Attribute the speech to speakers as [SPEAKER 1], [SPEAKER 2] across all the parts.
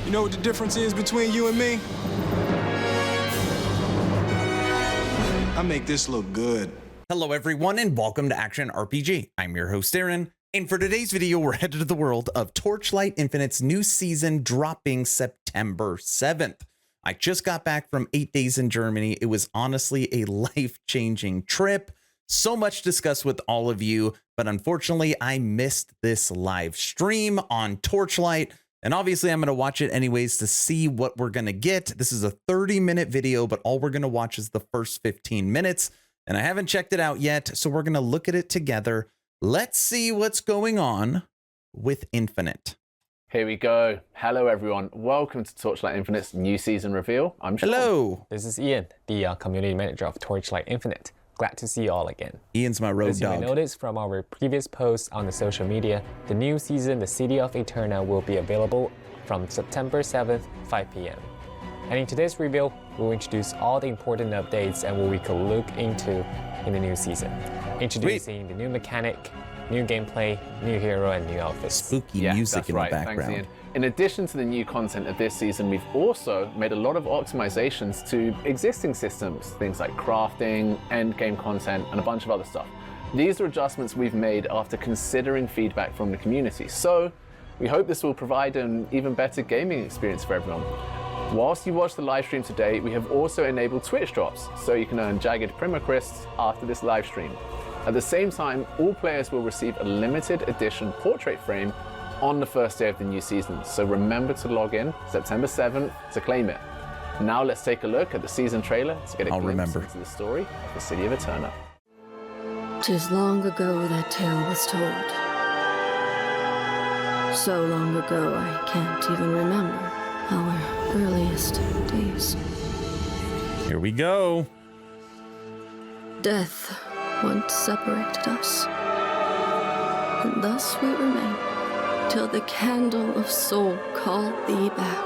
[SPEAKER 1] You know what the difference is between you and me? I make this look good.
[SPEAKER 2] Hello everyone and welcome to Action RPG. I'm your host Aaron, and for today's video we're headed to the world of Torchlight Infinite's new season dropping September 7th. I just got back from 8 days in Germany. It was honestly a life-changing trip. So much discussed with all of you, but unfortunately I missed this live stream on Torchlight. And obviously I'm going to watch it anyways to see what we're going to get. This is a 30-minute video, but all we're going to watch is the first 15 minutes. And I haven't checked it out yet, so we're going to look at it together. Let's see what's going on with Infinite.
[SPEAKER 3] Here we go. Hello everyone. Welcome to Torchlight Infinite's new season reveal. I'm Sean.
[SPEAKER 4] Hello. This is Ian, the community manager of Torchlight Infinite. Glad to see you all again.
[SPEAKER 2] Ian's my road dog.
[SPEAKER 4] As you may notice from our previous posts on the social media, the new season, The City of Eterna, will be available from September 7th, 5 p.m. And in today's reveal, we'll introduce all the important updates and what we could look into in the new season. Introducing the new mechanic, new gameplay, new hero, and new outfits.
[SPEAKER 2] Spooky music in the background.
[SPEAKER 3] Thanks, Ian. In addition to the new content of this season, we've also made a lot of optimizations to existing systems, things like crafting, endgame content, and a bunch of other stuff. These are adjustments we've made after considering feedback from the community. So we hope this will provide an even better gaming experience for everyone. Whilst you watch the live stream today, we have also enabled Twitch drops, so you can earn jagged Primacrysts after this live stream. At the same time, all players will receive a limited edition portrait frame on the first day of the new season, so remember to log in September 7th to claim it. Now let's take a look at the season trailer to get a glimpse into the story of the City of Eterna.
[SPEAKER 5] 'Tis long ago that tale was told. So long ago I can't even remember our earliest days.
[SPEAKER 2] Here we go.
[SPEAKER 5] Death once separated us, and thus we remain till the candle of soul called thee back.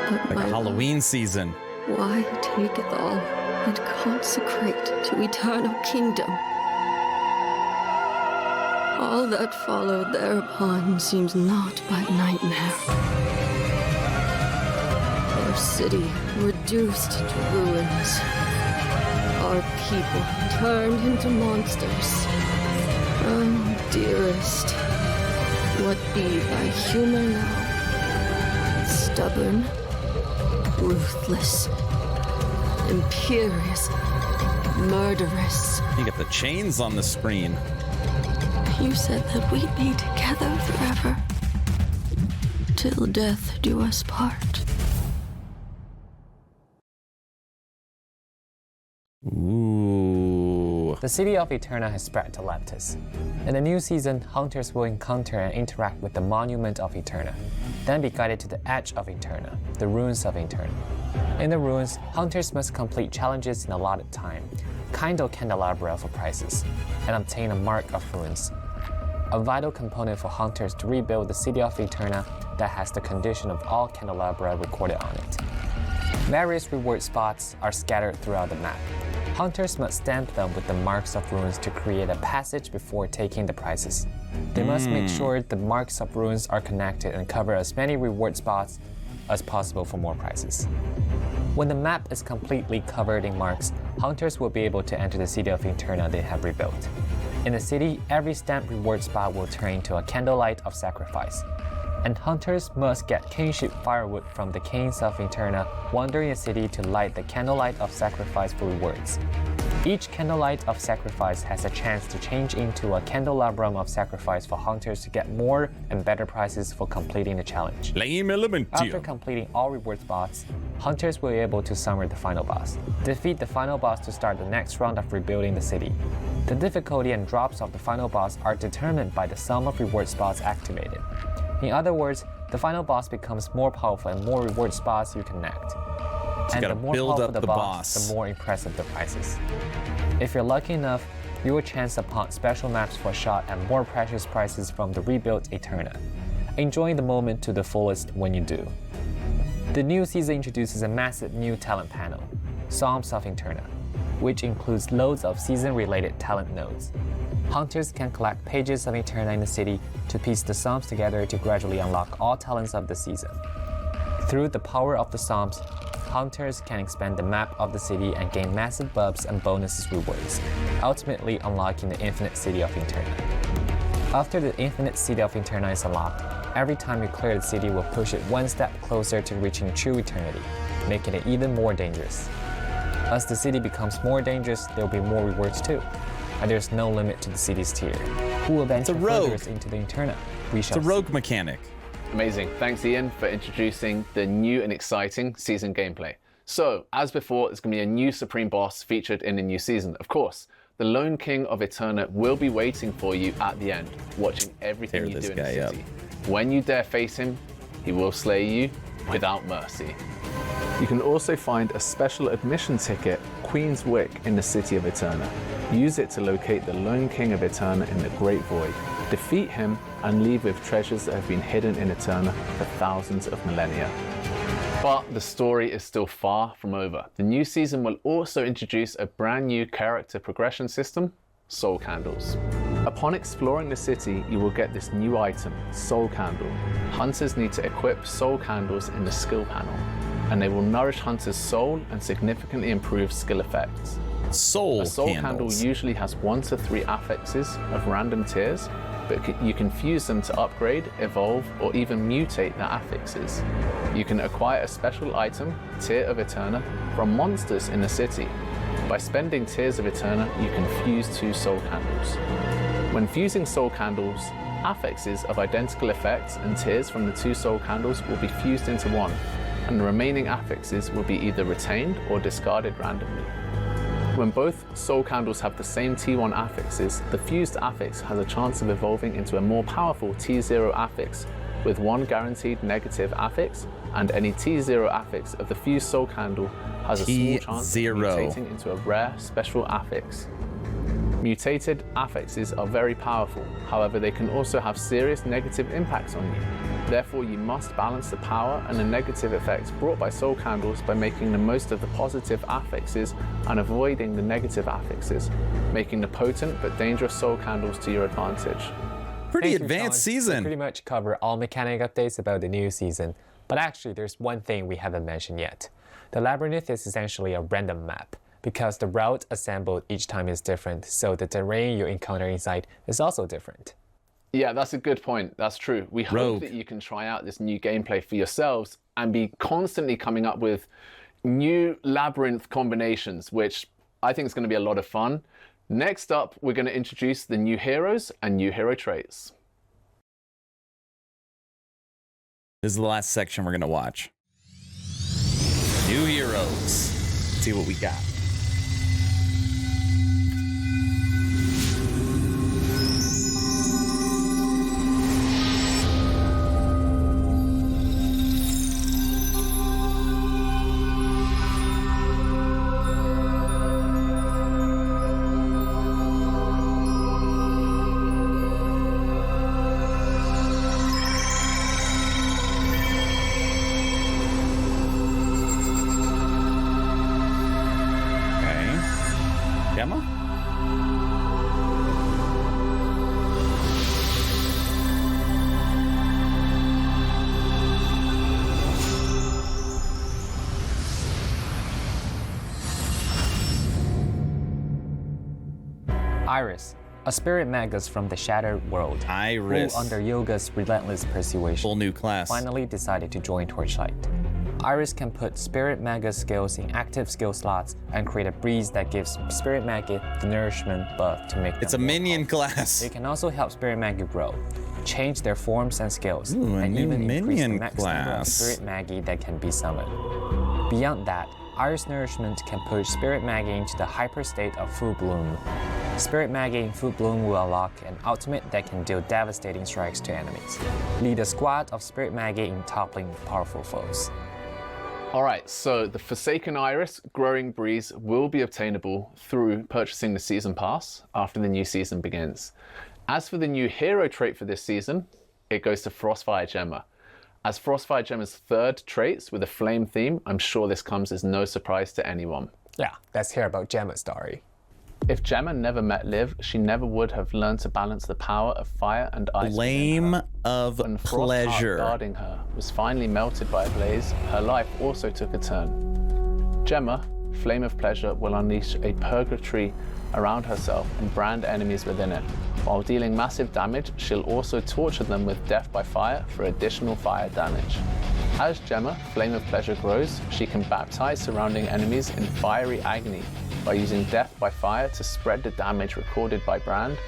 [SPEAKER 5] But
[SPEAKER 2] Like
[SPEAKER 5] my
[SPEAKER 2] a Halloween
[SPEAKER 5] love,
[SPEAKER 2] season.
[SPEAKER 5] why taketh all and consecrate to eternal kingdom? All that followed thereupon seems naught but nightmare. Our city reduced to ruins. Our people turned into monsters. Oh, dearest, what be thy humor now? Stubborn, ruthless, imperious, murderous.
[SPEAKER 2] You got the chains on the screen.
[SPEAKER 5] You said that we'd be together forever, till death do us part.
[SPEAKER 2] Ooh.
[SPEAKER 4] The City of Eterna has spread to Leptis. In the new season, hunters will encounter and interact with the Monument of Eterna, then be guided to the edge of Eterna, the ruins of Eterna. In the ruins, hunters must complete challenges in allotted time, kindle candelabra for prizes, and obtain a mark of ruins, a vital component for hunters to rebuild the City of Eterna that has the condition of all candelabra recorded on it. Various reward spots are scattered throughout the map. Hunters must stamp them with the marks of runes to create a passage before taking the prizes. They must make sure the marks of runes are connected and cover as many reward spots as possible for more prizes. When the map is completely covered in marks, hunters will be able to enter the City of Eterna they have rebuilt. In the city, every stamped reward spot will turn into a candlelight of sacrifice, and hunters must get kinship firewood from the kings of Eterna wandering the city to light the candlelight of sacrifice for rewards. Each candlelight of sacrifice has a chance to change into a candelabrum of sacrifice for hunters to get more and better prizes for completing the challenge. After completing all reward spots, hunters will be able to summon the final boss. Defeat the final boss to start the next round of rebuilding the city. The difficulty and drops of the final boss are determined by the sum of reward spots activated. In other words, the final boss becomes more powerful and more reward spots you connect. And the more powerful the boss, the more impressive the prizes. If you're lucky enough, you will chance upon special maps for a shot at more precious prizes from the rebuilt Eterna. Enjoying the moment to the fullest when you do. The new season introduces a massive new talent panel, Psalms of Eterna, which includes loads of season-related talent nodes. Hunters can collect pages of Eterna in the city to piece the Psalms together to gradually unlock all talents of the season. Through the power of the Psalms, Hunters can expand the map of the city and gain massive buffs and bonuses rewards, ultimately unlocking the Infinite City of Eterna. After the Infinite City of Eterna is unlocked, every time you clear the city will push it one step closer to reaching true eternity, making it even more dangerous. As the city becomes more dangerous, there will be more rewards too, and there's no limit to the city's tier. Who will venture further into the Eterna? We shall
[SPEAKER 2] It's a rogue mechanic.
[SPEAKER 3] Amazing. Thanks, Ian, for introducing the new and exciting season gameplay. So, as before, there's going to be a new Supreme Boss featured in the new season. Of course, the Lone King of Eterna will be waiting for you at the end, watching everything you do in the city. When you dare face him, he will slay you without mercy. You can also find a special admission ticket, Queen's Wick, in the city of Eterna. Use it to locate the Lone King of Eterna in the Great Void. Defeat him and leave with treasures that have been hidden in Eterna for thousands of millennia. But the story is still far from over. The new season will also introduce a brand new character progression system, Soul Candles. Upon exploring the city, you will get this new item, Soul Candle. Hunters need to equip Soul Candles in the skill panel, and they will nourish Hunter's soul and significantly improve skill effects. A Soul Candle usually has 1 to 3 affixes of random tiers, but you can fuse them to upgrade, evolve, or even mutate their affixes. You can acquire a special item, Tear of Eterna, from monsters in the city. By spending Tears of Eterna, you can fuse 2 Soul Candles. When fusing Soul Candles, affixes of identical effects and tears from the 2 Soul Candles will be fused into 1, and the remaining affixes will be either retained or discarded randomly. When both Soul Candles have the same T1 affixes, the fused affix has a chance of evolving into a more powerful T0 affix with 1 guaranteed negative affix, and any T0 affix of the fused Soul Candle has a small chance of mutating into a rare special affix. Mutated affixes are very powerful, however they can also have serious negative impacts on you. Therefore, you must balance the power and the negative effects brought by Soul Candles by making the most of the positive affixes and avoiding the negative affixes, making the potent but dangerous Soul Candles to your advantage.
[SPEAKER 2] Pretty advanced season.
[SPEAKER 4] We pretty much cover all mechanic updates about the new season, but actually there's one thing we haven't mentioned yet. The Labyrinth is essentially a random map, because the route assembled each time is different, so the terrain you encounter inside is also different.
[SPEAKER 3] Yeah, that's a good point. That's true. We hope that you can try out this new gameplay for yourselves and be constantly coming up with new Labyrinth combinations, which I think is going to be a lot of fun. Next up, we're going to introduce the new heroes and new hero traits.
[SPEAKER 2] This is the last section we're going to watch. New heroes. Let's see what we got.
[SPEAKER 4] Iris, a spirit magus from the Shattered World, who under Yoga's relentless persuasion,
[SPEAKER 2] full new class,
[SPEAKER 4] finally decided to join Torchlight. Iris can put spirit magus skills in active skill slots and create a breeze that gives spirit magi the nourishment buff to make them
[SPEAKER 2] It's a minion class.
[SPEAKER 4] It can also help spirit magi grow, change their forms and skills,
[SPEAKER 2] Ooh,
[SPEAKER 4] and even increase the
[SPEAKER 2] minion
[SPEAKER 4] max number of
[SPEAKER 2] class.
[SPEAKER 4] spirit magi that can be summoned. Beyond that, Iris Nourishment can push Spirit Magi into the hyper state of Full Bloom. Spirit Magi in Full Bloom will unlock an ultimate that can deal devastating strikes to enemies. Lead a squad of Spirit Magi in toppling powerful foes.
[SPEAKER 3] Alright, so the Forsaken Iris Growing Breeze will be obtainable through purchasing the Season Pass after the new season begins. As for the new hero trait for this season, it goes to Frostfire Gemma. As Frostfire Gemma's third traits with a flame theme, I'm sure this comes as no surprise to anyone.
[SPEAKER 4] Yeah, let's hear about Gemma's story.
[SPEAKER 3] If Gemma never met Liv, she never would have learned to balance the power of fire and ice.
[SPEAKER 2] Flame of
[SPEAKER 3] When Frostheart
[SPEAKER 2] pleasure.
[SPEAKER 3] guarding her was finally melted by a blaze, her life also took a turn. Gemma, Flame of Pleasure, will unleash a purgatory around herself and brand enemies within it. While dealing massive damage, she'll also torture them with death by fire for additional fire damage. As Gemma, Flame of Pleasure, grows, she can baptize surrounding enemies in fiery agony by using death by fire to spread the damage recorded by Brand,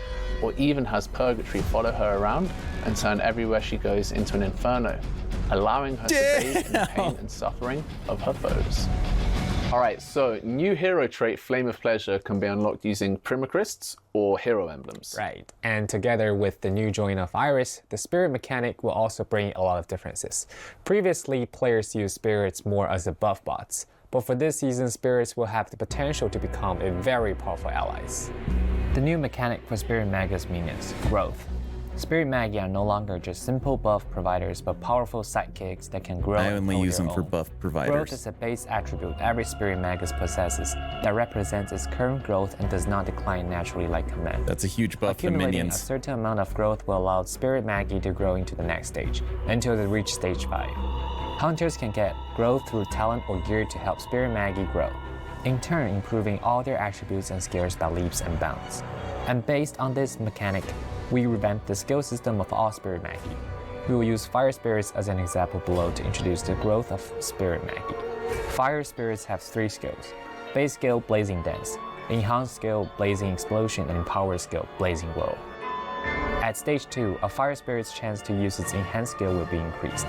[SPEAKER 3] or even has Purgatory follow her around and turn everywhere she goes into an inferno, allowing her to bathe in the pain and suffering of her foes. Alright, so new hero trait Flame of Pleasure can be unlocked using Primacrysts or hero emblems.
[SPEAKER 4] Right, and together with the new join of Iris, the spirit mechanic will also bring a lot of differences. Previously, players used spirits more as a buff bots, but for this season, spirits will have the potential to become a very powerful allies. The new mechanic for Spirit Magus minions, Growth. Spirit Magi are no longer just simple buff providers, but powerful sidekicks that can grow.
[SPEAKER 2] I
[SPEAKER 4] and
[SPEAKER 2] only
[SPEAKER 4] hold
[SPEAKER 2] use
[SPEAKER 4] their
[SPEAKER 2] them for
[SPEAKER 4] own.
[SPEAKER 2] buff
[SPEAKER 4] Growth
[SPEAKER 2] providers.
[SPEAKER 4] is a base attribute every Spirit Magus possesses that represents its current growth and does not decline naturally like command.
[SPEAKER 2] That's a huge buff for
[SPEAKER 4] Accumulating a
[SPEAKER 2] minions.
[SPEAKER 4] certain amount of growth will allow Spirit Magi to grow into the next stage, until they reach stage 5. Hunters can get growth through talent or gear to help Spirit Magi grow, in turn improving all their attributes and skills by leaps and bounds. And based on this mechanic, we revamped the skill system of all Spirit Magi. We will use Fire Spirits as an example below to introduce the growth of Spirit Magi. Fire Spirits have 3 skills: base skill Blazing Dance, enhanced skill Blazing Explosion, and power skill Blazing Whirl. At stage 2, a Fire Spirit's chance to use its enhanced skill will be increased.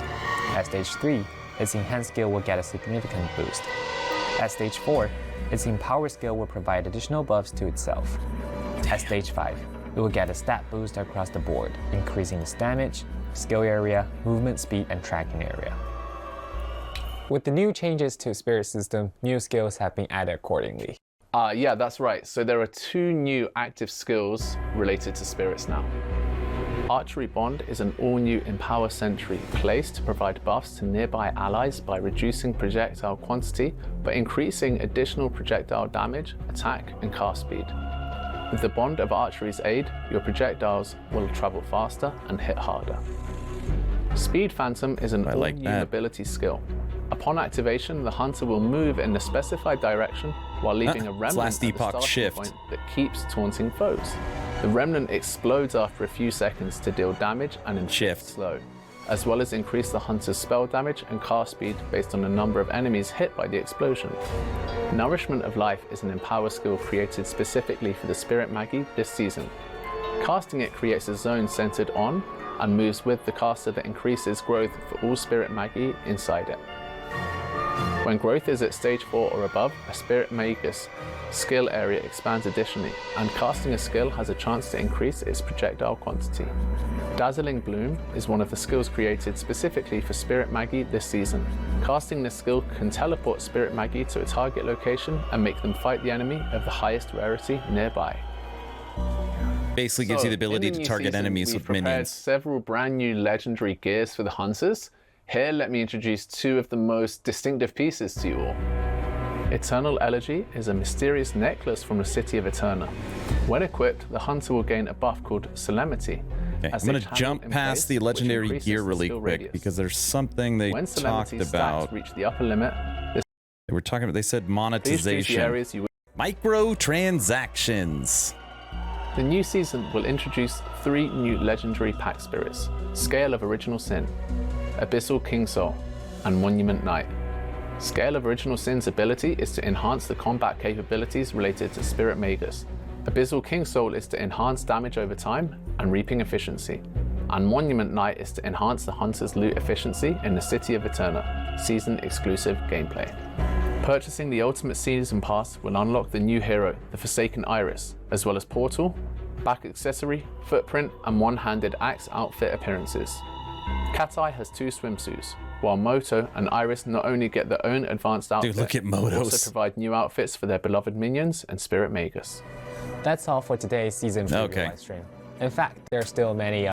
[SPEAKER 4] At stage 3, its enhanced skill will get a significant boost. At stage 4, its empower skill will provide additional buffs to itself. At stage 5, it will get a stat boost across the board, increasing its damage, skill area, movement speed, and tracking area. With the new changes to Spirit system, new skills have been added accordingly.
[SPEAKER 3] Yeah, that's right. So there are 2 new active skills related to spirits now. Archery Bond is an all-new Empower Sentry placed to provide buffs to nearby allies by reducing projectile quantity, but increasing additional projectile damage, attack, and cast speed. With the Bond of Archery's aid, your projectiles will travel faster and hit harder. Speed Phantom is an all-new ability skill. Upon activation, the hunter will move in the specified direction while leaving a remnant
[SPEAKER 2] last
[SPEAKER 3] at the
[SPEAKER 2] epoch
[SPEAKER 3] starting
[SPEAKER 2] shift.
[SPEAKER 3] point that keeps taunting foes. The remnant explodes after a few seconds to deal damage and inflict slow, as well as increase the hunter's spell damage and cast speed based on the number of enemies hit by the explosion. Nourishment of Life is an Empower skill created specifically for the Spirit Magi this season. Casting it creates a zone centered on and moves with the caster that increases growth for all Spirit Magi inside it. When growth is at stage 4 or above, a Spirit Magus skill area expands additionally, and casting a skill has a chance to increase its projectile quantity. Dazzling Bloom is one of the skills created specifically for Spirit Magi this season. Casting this skill can teleport Spirit Magi to a target location and make them fight the enemy of the highest rarity nearby.
[SPEAKER 2] Basically gives you the ability to target enemies with minions. We've prepared
[SPEAKER 3] several brand new legendary gears for the hunters. Here, let me introduce 2 of the most distinctive pieces to you all. Eternal Elegy is a mysterious necklace from the city of Eterna. When equipped, the hunter will gain a buff called Solemnity.
[SPEAKER 2] Okay, I'm going to jump past the legendary gear really quick because there's something they talked about.
[SPEAKER 3] Reach the upper limit,
[SPEAKER 2] They were talking about, they said monetization. Microtransactions.
[SPEAKER 3] The new season will introduce 3 new legendary pack spirits: Scale of Original Sin, Abyssal King Soul, and Monument Knight. Scale of Original Sin's ability is to enhance the combat capabilities related to Spirit Magus. Abyssal King Soul is to enhance damage over time and reaping efficiency. And Monument Knight is to enhance the hunter's loot efficiency in the City of Eterna, season exclusive gameplay. Purchasing the Ultimate Season Pass will unlock the new hero, the Forsaken Iris, as well as Portal, back accessory, footprint, and one-handed axe outfit appearances. Cat-Eye has 2 swimsuits, while Moto and Iris not only get their own advanced outfit,
[SPEAKER 2] Dude, look at
[SPEAKER 3] but
[SPEAKER 2] Motos.
[SPEAKER 3] also provide new outfits for their beloved minions and Spirit Magus.
[SPEAKER 4] That's all for today's season 3 live stream. In fact, there are still many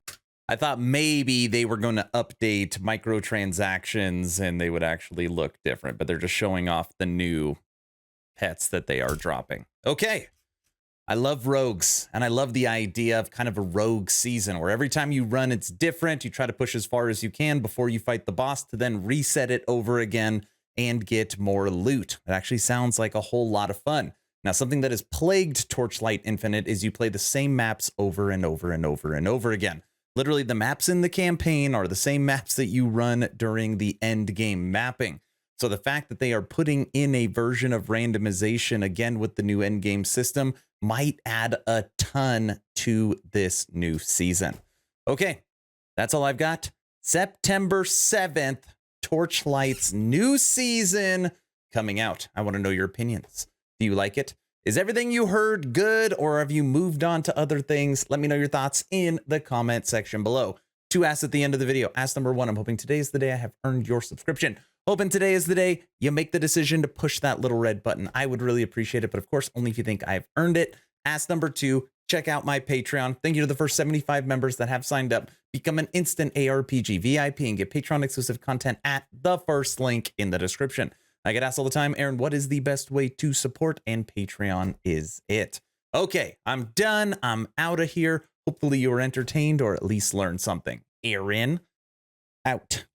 [SPEAKER 2] I thought maybe they were going to update microtransactions and they would actually look different, but they're just showing off the new pets that they are dropping. Okay. I love rogues, and I love the idea of kind of a rogue season where every time you run, it's different. You try to push as far as you can before you fight the boss to then reset it over again and get more loot. It actually sounds like a whole lot of fun. Now, something that has plagued Torchlight Infinite is you play the same maps over and over and over and over again. Literally, the maps in the campaign are the same maps that you run during the end game mapping. So the fact that they are putting in a version of randomization again with the new end game system might add a ton to this new season. Okay, that's all I've got. September 7th, Torchlight's new season coming out. I want to know your opinions. Do you like it? Is everything you heard good, or have you moved on to other things? Let me know your thoughts in the comment section below. 2 asks at the end of the video. Ask number 1, I'm hoping today is the day I have earned your subscription. Hoping today is the day you make the decision to push that little red button. I would really appreciate it, but of course, only if you think I've earned it. Ask number 2, check out my Patreon. Thank you to the first 75 members that have signed up. Become an instant ARPG VIP and get Patreon exclusive content at the first link in the description. I get asked all the time, Aaron, what is the best way to support? And Patreon is it. Okay, I'm done. I'm out of here. Hopefully you were entertained or at least learned something. Aaron, out.